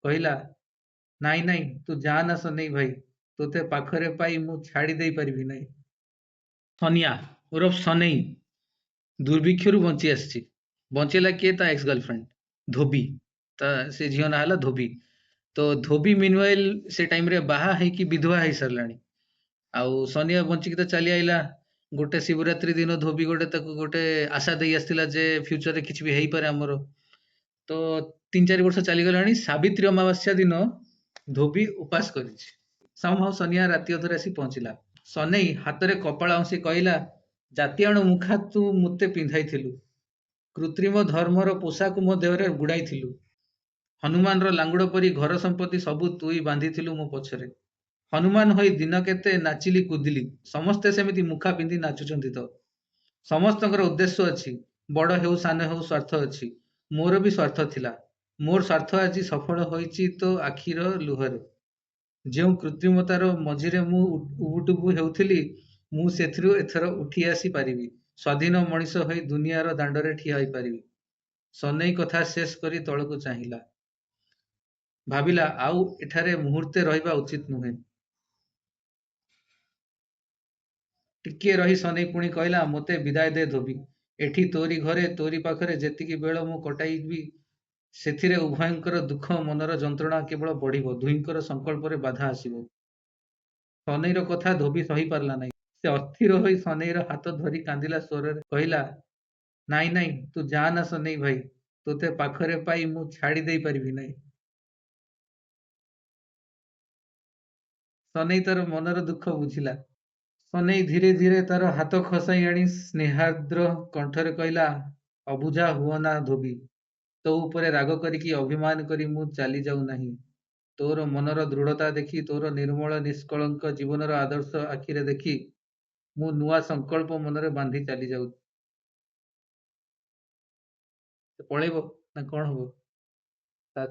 କହିଲା, ନାଇଁ ନାଇଁ ତୁ ଯା ନା ସନେଇ ଭାଇ, ତୋତେ ପାଖରେ ପାଇ ମୁଁ ଛାଡ଼ି ଦେଇ ପାରିବି ନାହିଁ। ସନିଆ ଓରଫ ସନେଇ ଦୁର୍ଭିକ୍ଷରୁ ବଞ୍ଚି ଆସିଛି। ବଞ୍ଚେଇଲା କିଏ? ତା ଏକ୍ସ ଗର୍ଲଫ୍ରେଣ୍ଡ ଧୋବି। ତା ସେ ଝିଅ ନାଁ ହେଲା ଧୋବି। ତ ଧୋବି ମିନୱାଇଲ୍ ସେ ଟାଇମରେ ବାହା ହେଇକି ବିଧବା ହେଇସାରିଲାଣି। ଆଉ ସନିଆ ବଞ୍ଚିକି ତ ଚାଲି ଆଇଲା। ଗୋଟେ ଶିବରାତ୍ରି ଦିନ ଧୋବି ଗୋଟେ ତାକୁ ଗୋଟେ ଆଶା ଦେଇ ଆସିଥିଲା ଯେ ଫ୍ୟୁଚରରେ କିଛି ବି ହେଇପାରେ ଆମର। ତ 3-4 ବର୍ଷ ଚାଲିଗଲାଣି। ସାବିତ୍ରୀ ଅମାବାସ୍ୟା ଦିନ ଧୋବି ଉପାସ କରିଛି। ସମହାଉ ସନିଆ ରାତି ଅଧରେ ଆସି ପହଞ୍ଚିଲା। ସନେଇ ହାତରେ କପାଳ ଆଉଁସି କହିଲା, ଜାତିଆଣ ମୁଖା ତୁ ମୋତେ ପିନ୍ଧାଇଥିଲୁ, କୃତ୍ରିମ ଧର୍ମର ପୋଷାକ ମୋ ଦେହରେ ଗୁଡ଼ାଇଥିଲୁ। ହନୁମାନର ଲାଙ୍ଗୁଡ଼ ପରି ଘର ସମ୍ପତ୍ତି ସବୁ ତୁଇ ବାନ୍ଧିଥିଲୁ ମୋ ପଛରେ। ହନୁମାନ ହୋଇ ଦିନ କେତେ ନାଚିଲି କୁଦିଲି। ସମସ୍ତେ ସେମିତି ମୁଖା ପିନ୍ଧି ନାଚୁଛନ୍ତି ତ। ସମସ୍ତଙ୍କର ଉଦ୍ଦେଶ୍ୟ ଅଛି। ବଡ଼ ହେଉ ସାନ ହେଉ ସ୍ୱାର୍ଥ ଅଛି। ମୋର ବି ସ୍ୱାର୍ଥ ଥିଲା। ମୋର ସ୍ୱାର୍ଥ ଆଜି ସଫଳ ହୋଇଛି ତୋ ଆଖିର ଲୁହରେ। ଯେଉଁ କୃତ୍ରିମତାର ମଝିରେ ମୁଁ ଉବୁଟୁବୁ ହେଉଥିଲି, ମୁଁ ସେଥିରୁ ଏଥର ଉଠି ଆସି ପାରିବି। ସ୍ୱାଧୀନ ମଣିଷ ହୋଇ ଦୁନିଆର ଦାଣ୍ଡରେ ଠିଆ ହୋଇପାରିବି। ସନେଇ କଥା ଶେଷ କରି ତଳକୁ ଚାହିଁଲା। ଭାବିଲା ଆଉ ଏଠାରେ ମୁହୂର୍ତ୍ତେ ରହିବା ଉଚିତ ନୁହେଁ। ଟିକିଏ ରହି ସନେଇ ପୁଣି କହିଲା, ମୋତେ ବିଦାୟ ଦେ ଧୋବି। ଏଠି ତୋରି ଘରେ ତୋରି ପାଖରେ ଯେତିକି ବେଳ ମୁଁ କଟାଇବି, ସେଥିରେ ଉଭୟଙ୍କର ଦୁଃଖ ମନର ଯନ୍ତ୍ରଣା କେବଳ ବଢ଼ିବ, ଦୁହିଁଙ୍କର ସଂକଳ୍ପରେ ବାଧା ଆସିବ। ସନେଇର କଥା ଧୋବି ସହିପାରିଲା ନାହିଁ। ସେ ଅସ୍ଥିର ହୋଇ ସନେଇର ହାତ ଧରି କାନ୍ଦିଲା ସ୍ୱରରେ କହିଲା, ନାଇଁ ନାଇଁ ତୁ ଯା ନା ସନେଇ ଭାଇ, ତୋତେ ପାଖରେ ପାଇ ମୁଁ ଛାଡ଼ି ଦେଇ ପାରିବି ନାହିଁ। ସନେଇ ତାର ମନର ଦୁଃଖ ବୁଝିଲା। ସନେଇ ଧୀରେ ଧୀରେ ତାର ହାତ ଖସାଇ ଆଣି ସ୍ନେହାର୍ଦ୍ର କଣ୍ଠରେ କହିଲା, ଅବୁଝା ହୁଅନା ଧୋବି। ତୋ ଉପରେ ରାଗ କରିକି ଅଭିମାନ କରି ମୁଁ ଚାଲି ଯାଉ ନାହିଁ। ତୋର ମନର ଦୃଢ଼ତା ଦେଖି, ତୋର ନିର୍ମଳ ନିଷ୍କଳଙ୍କ ଜୀବନର ଆଦର୍ଶ ଆଖିରେ ଦେଖି ମୁଁ ନୂଆ ସଂକଳ୍ପ ମନରେ ବାନ୍ଧି ଚାଲି ଯାଉଛି। ସେ ପଳେଇବ ନା କଣ ହବ? ତା